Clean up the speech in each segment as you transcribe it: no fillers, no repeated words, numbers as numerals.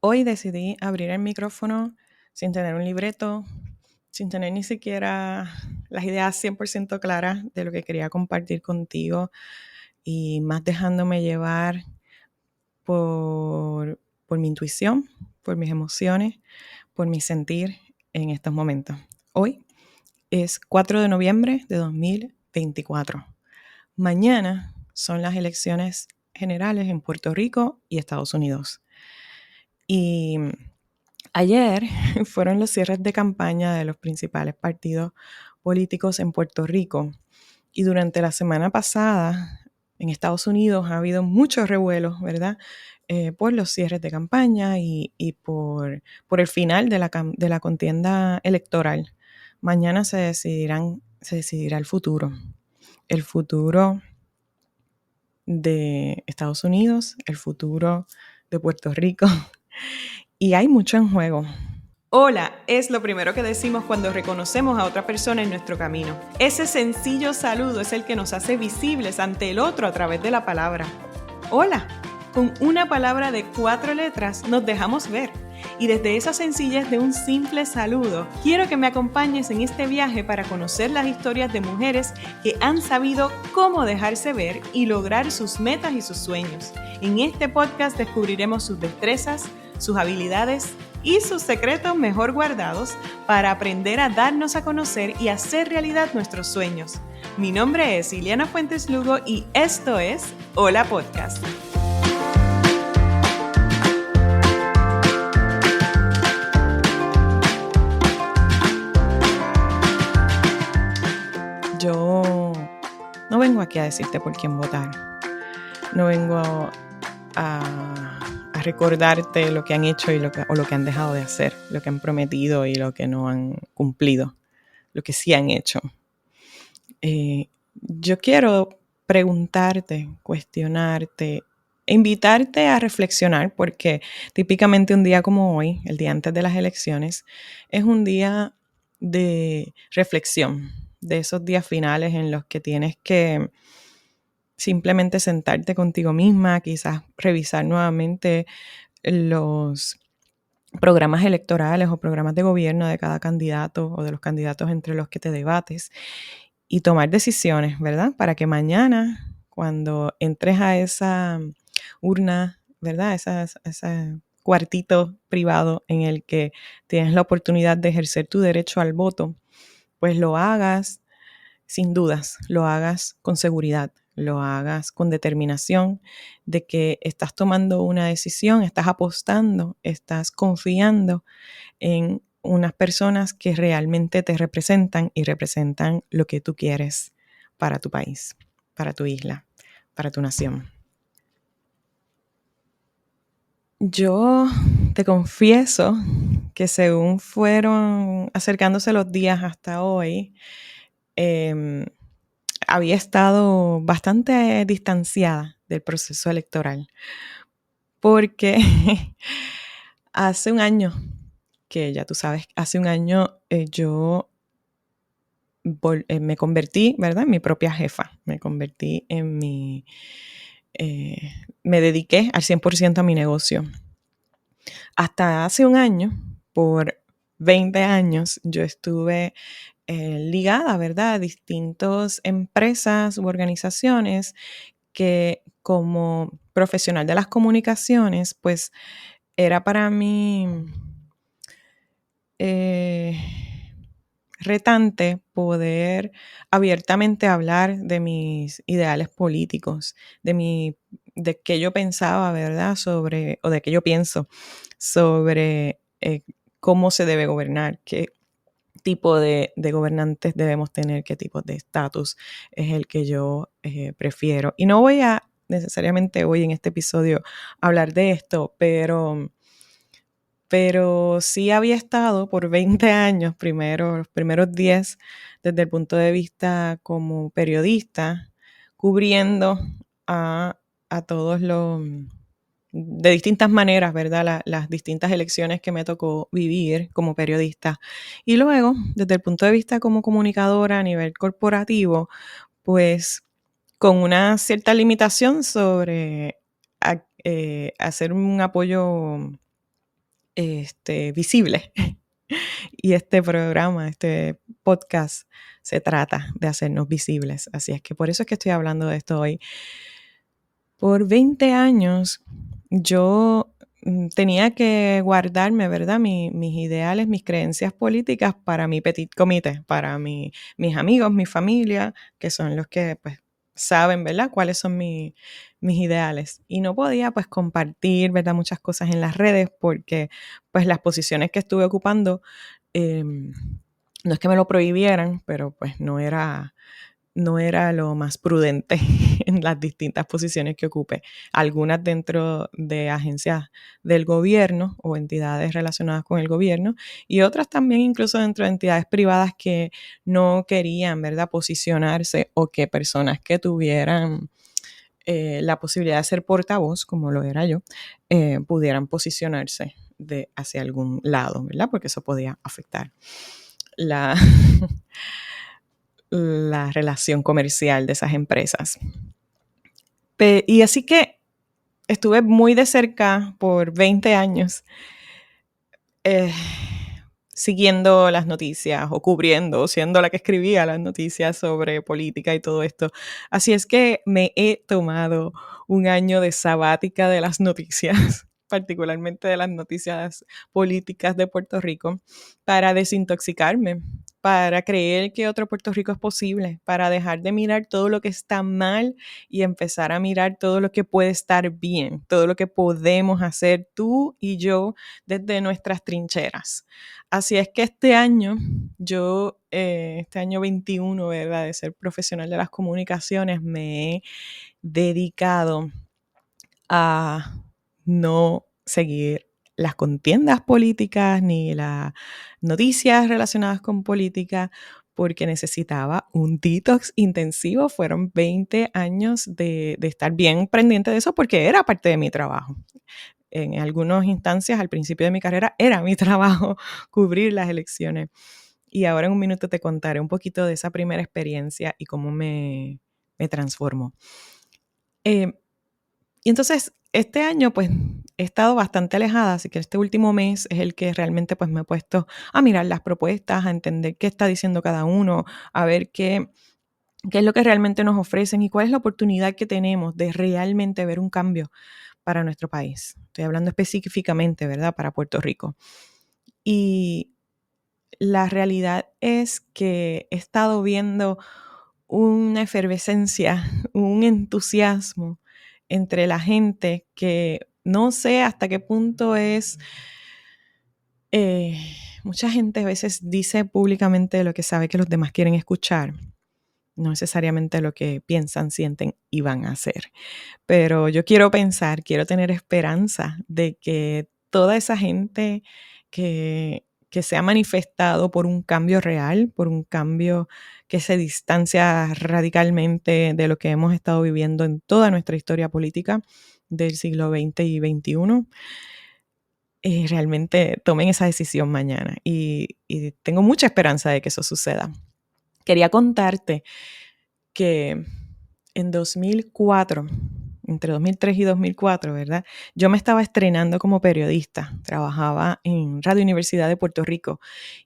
Hoy decidí abrir el micrófono sin tener un libreto, sin tener ni siquiera las ideas 100% claras de lo que quería compartir contigo y más dejándome llevar por mi intuición, por mis emociones, por mi sentir en estos momentos. Hoy es 4 de noviembre de 2024. Mañana son las elecciones generales en Puerto Rico y Estados Unidos. Y ayer fueron los cierres de campaña de los principales partidos políticos en Puerto Rico y durante la semana pasada en Estados Unidos ha habido muchos revuelos, ¿verdad? Por los cierres de campaña y por el final de la contienda electoral. Mañana se decidirá el futuro de Estados Unidos, el futuro de Puerto Rico y hay mucho en juego. Hola es lo primero que decimos cuando reconocemos a otra persona en nuestro camino. Ese sencillo saludo es el que nos hace visibles ante el otro a través de la palabra. Hola. Con una palabra de 4 letras nos dejamos ver. Y desde esa sencillez de un simple saludo, quiero que me acompañes en este viaje para conocer las historias de mujeres que han sabido cómo dejarse ver y lograr sus metas y sus sueños. En este podcast descubriremos sus destrezas, sus habilidades y sus secretos mejor guardados para aprender a darnos a conocer y hacer realidad nuestros sueños. Mi nombre es Ileana Fuentes Lugo y esto es Hola Podcast. Yo no vengo aquí a decirte por quién votar. No vengo a recordarte lo que han hecho y lo que han dejado de hacer, lo que han prometido y lo que no han cumplido, lo que sí han hecho. Yo quiero preguntarte, cuestionarte, invitarte a reflexionar, porque típicamente un día como hoy, el día antes de las elecciones, es un día de reflexión, de esos días finales en los que tienes que simplemente sentarte contigo misma, quizás revisar nuevamente los programas electorales o programas de gobierno de cada candidato o de los candidatos entre los que te debates y tomar decisiones, ¿verdad? Para que mañana, cuando entres a esa urna, ¿verdad? Ese cuartito privado en el que tienes la oportunidad de ejercer tu derecho al voto, pues lo hagas sin dudas, lo hagas con seguridad, lo hagas con determinación de que estás tomando una decisión, estás apostando, estás confiando en unas personas que realmente te representan y representan lo que tú quieres para tu país, para tu isla, para tu nación. Yo te confieso que según fueron acercándose los días hasta hoy, había estado bastante distanciada del proceso electoral porque hace un año, que ya tú sabes, hace un año yo me convertí, ¿verdad?, en mi propia jefa, me convertí me dediqué al 100% a mi negocio. Hasta hace un año, por 20 años, yo estuve ligada, ¿verdad?, a distintas empresas u organizaciones que como profesional de las comunicaciones, pues era para mí retante poder abiertamente hablar de mis ideales políticos, de qué yo pensaba, ¿verdad?, o de qué yo pienso sobre cómo se debe gobernar, qué tipo de gobernantes debemos tener, qué tipo de estatus es el que yo prefiero. Y no voy a necesariamente hoy en este episodio hablar de esto, pero sí había estado por 20 años, los primeros 10, desde el punto de vista como periodista, cubriendo a todos de distintas maneras, ¿verdad? Las distintas elecciones que me tocó vivir como periodista. Y luego, desde el punto de vista como comunicadora a nivel corporativo, pues con una cierta limitación sobre hacer un apoyo visibles. Y este programa, este podcast, se trata de hacernos visibles. Así es que por eso es que estoy hablando de esto hoy. Por 20 años yo tenía que guardarme, ¿verdad? Mis ideales, mis creencias políticas para mi petit comité, para mis amigos, mi familia, que son los que pues saben, ¿verdad? Cuáles son mis ideales. Y no podía pues compartir, ¿verdad? Muchas cosas en las redes porque pues las posiciones que estuve ocupando, no es que me lo prohibieran, pero pues no era lo más prudente en las distintas posiciones que ocupe, algunas dentro de agencias del gobierno o entidades relacionadas con el gobierno y otras también incluso dentro de entidades privadas que no querían, ¿verdad?, posicionarse o que personas que tuvieran la posibilidad de ser portavoz, como lo era yo, pudieran posicionarse hacia algún lado, ¿verdad? Porque eso podía afectar la, la relación comercial de esas empresas. Y así que estuve muy de cerca por 20 años siguiendo las noticias o cubriendo, siendo la que escribía las noticias sobre política y todo esto. Así es que me he tomado un año de sabática de las noticias, particularmente de las noticias políticas de Puerto Rico, para desintoxicarme, para creer que otro Puerto Rico es posible, para dejar de mirar todo lo que está mal y empezar a mirar todo lo que puede estar bien, todo lo que podemos hacer tú y yo desde nuestras trincheras. Así es que este año, este año 21, ¿verdad?, de ser profesional de las comunicaciones, me he dedicado a no seguir las contiendas políticas ni las noticias relacionadas con política porque necesitaba un detox intensivo. Fueron 20 años de estar bien pendiente de eso porque era parte de mi trabajo. En algunas instancias, al principio de mi carrera, era mi trabajo cubrir las elecciones. Y ahora en un minuto te contaré un poquito de esa primera experiencia y cómo me transformó. Y entonces, este año, pues, he estado bastante alejada, así que este último mes es el que realmente, pues, me he puesto a mirar las propuestas, a entender qué está diciendo cada uno, a ver qué es lo que realmente nos ofrecen y cuál es la oportunidad que tenemos de realmente ver un cambio para nuestro país. Estoy hablando específicamente, ¿verdad?, para Puerto Rico. Y la realidad es que he estado viendo una efervescencia, un entusiasmo entre la gente que no sé hasta qué punto es... mucha gente a veces dice públicamente lo que sabe que los demás quieren escuchar, no necesariamente lo que piensan, sienten y van a hacer. Pero yo quiero pensar, quiero tener esperanza de que toda esa gente que se ha manifestado por un cambio real, por un cambio que se distancia radicalmente de lo que hemos estado viviendo en toda nuestra historia política del siglo XX y XXI, realmente tomen esa decisión mañana. Y tengo mucha esperanza de que eso suceda. Quería contarte que en 2004, entre 2003 y 2004, ¿verdad?, yo me estaba estrenando como periodista. Trabajaba en Radio Universidad de Puerto Rico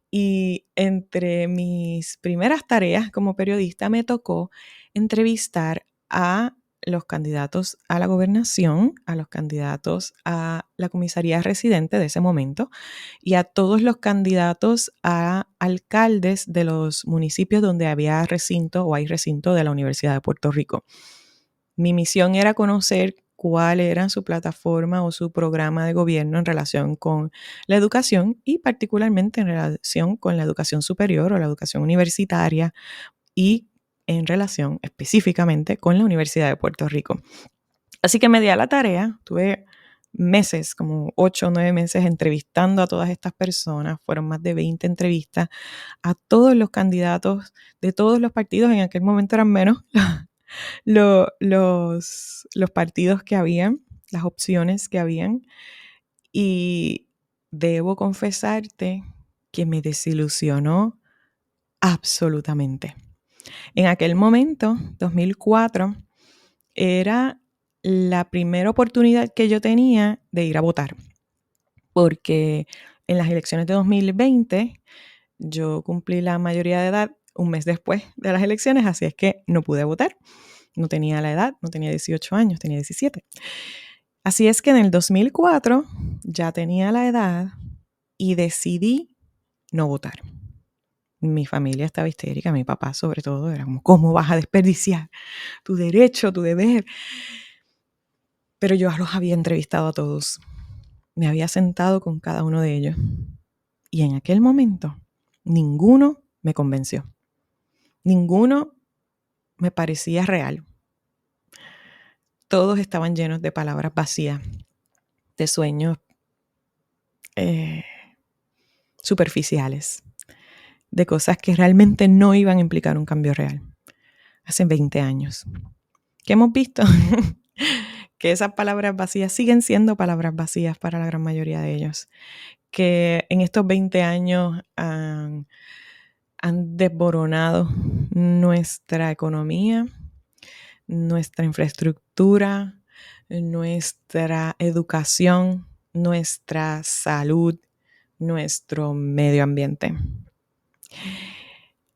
y entre mis primeras tareas como periodista me tocó entrevistar a los candidatos a la gobernación, a los candidatos a la comisaría residente de ese momento y a todos los candidatos a alcaldes de los municipios donde había recinto o hay recinto de la Universidad de Puerto Rico. Mi misión era conocer cuál era su plataforma o su programa de gobierno en relación con la educación y particularmente en relación con la educación superior o la educación universitaria y en relación específicamente con la Universidad de Puerto Rico. Así que me di a la tarea, tuve meses, como 8 o 9 meses entrevistando a todas estas personas, fueron más de 20 entrevistas a todos los candidatos de todos los partidos, en aquel momento eran menos los partidos que habían, las opciones que habían, y debo confesarte que me desilusionó absolutamente. En aquel momento, 2004, era la primera oportunidad que yo tenía de ir a votar, porque en las elecciones de 2020 yo cumplí la mayoría de edad un mes después de las elecciones, así es que no pude votar. No tenía la edad, no tenía 18 años, tenía 17. Así es que en el 2004 ya tenía la edad y decidí no votar. Mi familia estaba histérica, mi papá sobre todo, era como, ¿cómo vas a desperdiciar tu derecho, tu deber? Pero yo los había entrevistado a todos. Me había sentado con cada uno de ellos. Y en aquel momento, ninguno me convenció. Ninguno me parecía real. Todos estaban llenos de palabras vacías, de sueños superficiales, de cosas que realmente no iban a implicar un cambio real. Hace 20 años. ¿Qué hemos visto? Que esas palabras vacías siguen siendo palabras vacías para la gran mayoría de ellos. Que en estos 20 años han desboronado nuestra economía, nuestra infraestructura, nuestra educación, nuestra salud, nuestro medio ambiente.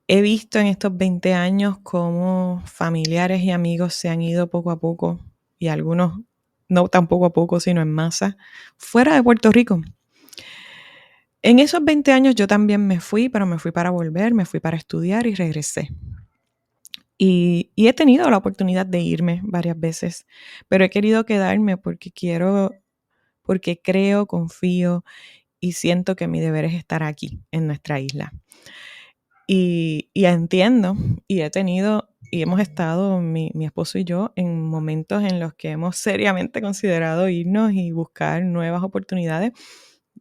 He visto en estos 20 años cómo familiares y amigos se han ido poco a poco, y algunos no tan poco a poco, sino en masa, fuera de Puerto Rico. En esos 20 años yo también me fui, pero me fui para volver, me fui para estudiar y regresé. Y he tenido la oportunidad de irme varias veces, pero he querido quedarme porque creo, confío y siento que mi deber es estar aquí, en nuestra isla. Y entiendo, y hemos estado, mi esposo y yo, en momentos en los que hemos seriamente considerado irnos y buscar nuevas oportunidades.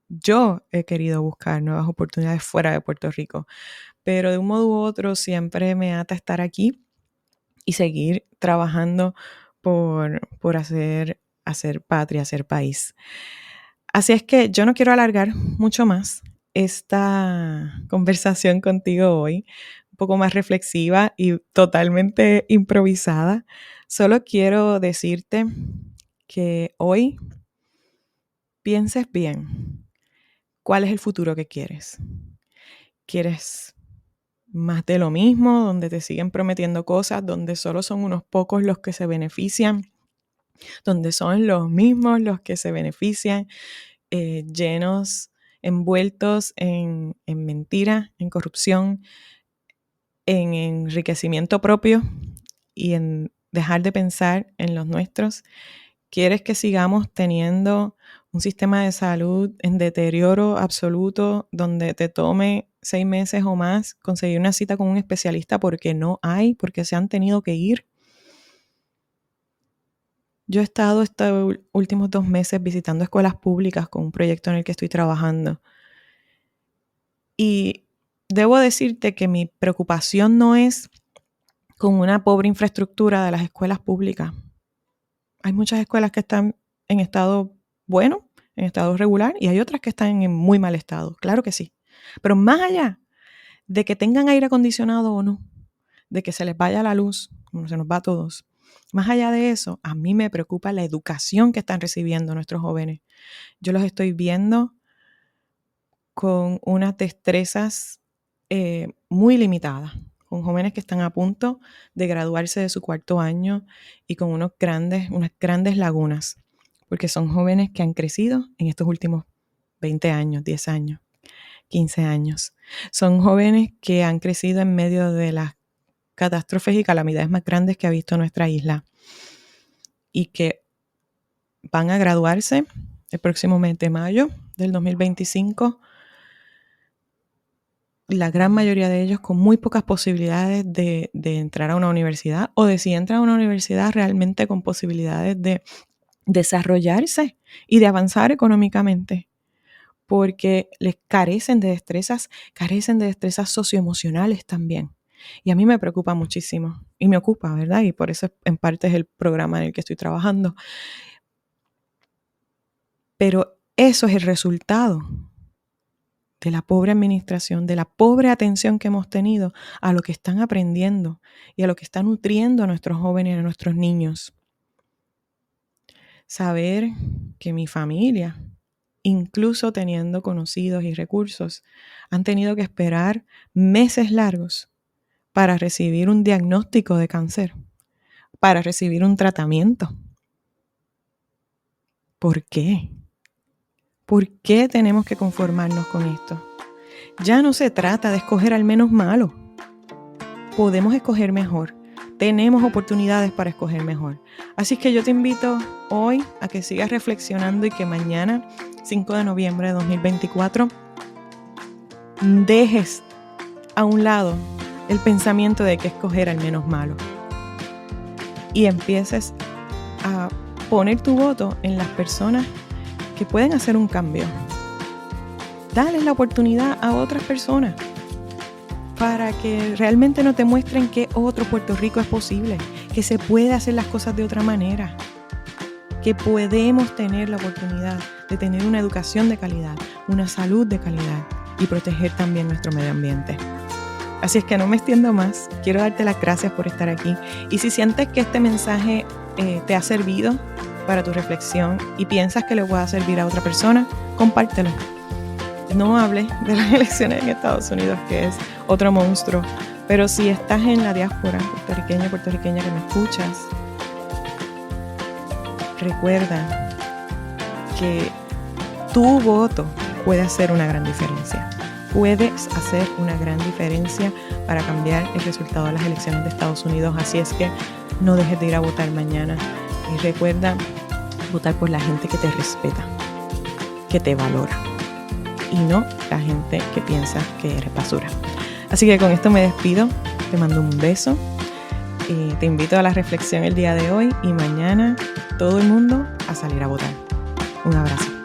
Yo he querido buscar nuevas oportunidades fuera de Puerto Rico, pero de un modo u otro siempre me ata estar aquí y seguir trabajando por hacer patria, hacer país. Así es que yo no quiero alargar mucho más esta conversación contigo hoy, un poco más reflexiva y totalmente improvisada. Solo quiero decirte que hoy pienses bien cuál es el futuro que quieres. ¿Quieres más de lo mismo, donde te siguen prometiendo cosas, donde solo son unos pocos los que se benefician, donde son los mismos los que se benefician, llenos, envueltos en mentira, en corrupción, en enriquecimiento propio y en dejar de pensar en los nuestros? ¿Quieres que sigamos teniendo un sistema de salud en deterioro absoluto, donde te tome 6 meses o más conseguir una cita con un especialista porque no hay, porque se han tenido que ir? Yo he estado estos últimos 2 meses visitando escuelas públicas con un proyecto en el que estoy trabajando. Y debo decirte que mi preocupación no es con una pobre infraestructura de las escuelas públicas. Hay muchas escuelas que están en estado bueno, en estado regular, y hay otras que están en muy mal estado, claro que sí. Pero más allá de que tengan aire acondicionado o no, de que se les vaya la luz, como se nos va a todos, más allá de eso, a mí me preocupa la educación que están recibiendo nuestros jóvenes. Yo los estoy viendo con unas destrezas muy limitadas, con jóvenes que están a punto de graduarse de su 4º año y con unas grandes lagunas, porque son jóvenes que han crecido en estos últimos 20 años, 10 años, 15 años. Son jóvenes que han crecido en medio de las catástrofes y calamidades más grandes que ha visto nuestra isla y que van a graduarse el próximo mes de mayo del 2025, la gran mayoría de ellos con muy pocas posibilidades de entrar a una universidad, o de si entran a una universidad realmente con posibilidades de desarrollarse y de avanzar económicamente, porque les carecen de destrezas socioemocionales también. Y a mí me preocupa muchísimo y me ocupa, ¿verdad? Y por eso en parte es el programa en el que estoy trabajando. Pero eso es el resultado de la pobre administración, de la pobre atención que hemos tenido a lo que están aprendiendo y a lo que está nutriendo a nuestros jóvenes y a nuestros niños. Saber que mi familia incluso teniendo conocidos y recursos, han tenido que esperar meses largos para recibir un diagnóstico de cáncer, para recibir un tratamiento. ¿Por qué? ¿Por qué tenemos que conformarnos con esto? Ya no se trata de escoger al menos malo. Podemos escoger mejor. Tenemos oportunidades para escoger mejor. Así que yo te invito hoy a que sigas reflexionando y que mañana, 5 de noviembre de 2024, dejes a un lado el pensamiento de que escoger al menos malo y empieces a poner tu voto en las personas que pueden hacer un cambio. Dale la oportunidad a otras personas para que realmente no te muestren que otro Puerto Rico es posible, que se puede hacer las cosas de otra manera, que podemos tener la oportunidad de tener una educación de calidad, una salud de calidad y proteger también nuestro medio ambiente. Así es que no me extiendo más, quiero darte las gracias por estar aquí y si sientes que este mensaje te ha servido para tu reflexión y piensas que le pueda servir a otra persona, compártelo. No hables de las elecciones en Estados Unidos, que es otro monstruo, pero si estás en la diáspora puertorriqueña que me escuchas, recuerda que tu voto puede hacer una gran diferencia. Puedes hacer una gran diferencia para cambiar el resultado de las elecciones de Estados Unidos, así es que no dejes de ir a votar mañana y recuerda votar por la gente que te respeta, que te valora y no la gente que piensa que eres basura. Así que con esto me despido, te mando un beso y te invito a la reflexión el día de hoy y mañana todo el mundo a salir a votar. Un abrazo.